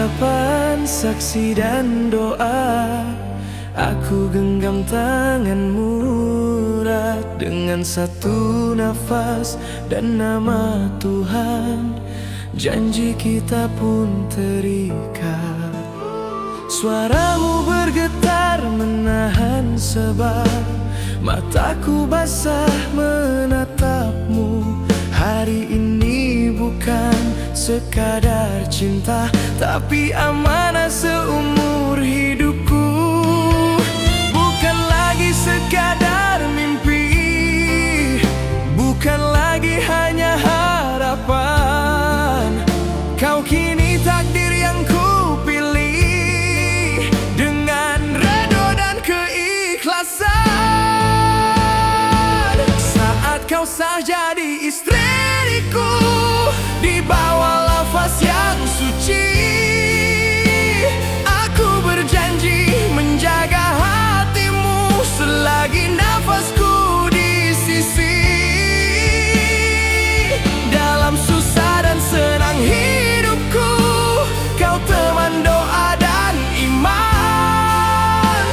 hadapan saksi dan doa, aku genggam tanganmu erat dengan satu nafas dan nama Tuhan. Janji kita pun terikat. Suaramu bergetar menahan sebab mataku basah menatapmu. Hari ini bukan sekadar cinta, tapi amanah seumur hidupku. Bukan lagi sekadar mimpi, bukan lagi hanya harapan. Kau kini takdir yang ku pilih dengan redha dan keikhlasan. Saat kau sah jadi istriku, di bawah lafaz yang suci, aku berjanji menjaga hatimu selagi nafasku di sisi. Dalam susah dan senang hidupku, kau teman doa dan iman.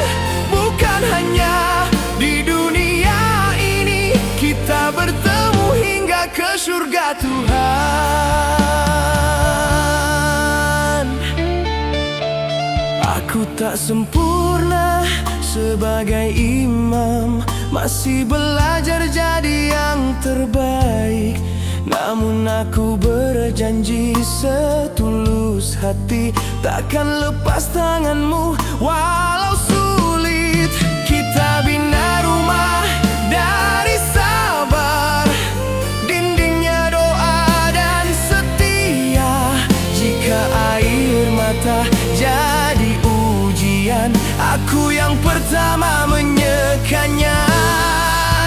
Bukan hanya di dunia ini, kita bertemu hingga ke surga Tuhan. Aku tak sempurna sebagai imam, masih belajar jadi yang terbaik. Namun aku berjanji setulus hati, takkan lepas tanganmu walau sulit. Kita bina rumah dari sabar, dindingnya doa dan setia. Jika air mata jadi ujian, aku yang pertama menyekannya.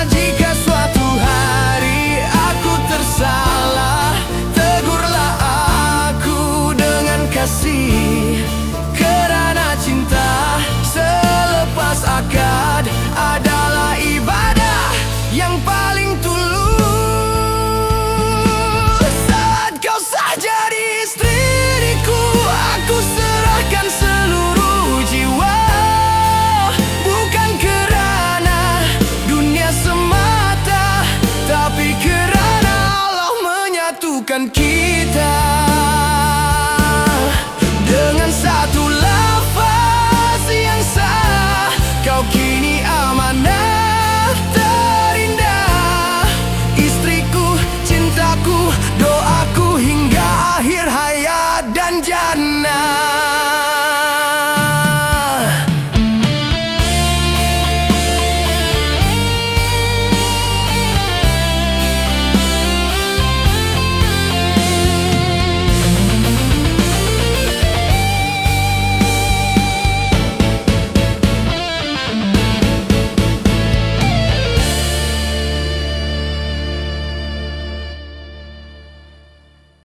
Jika suatu hari aku tersalah, tegurlah aku dengan kasih. Kerana cinta selepas akad adalah ibadah yang paling tulus. Saat kau sah jadi istriku, aku serahkan seluruh jiwa. Bukan kerana dunia semata, tapi kerana Allah menyatukan kita.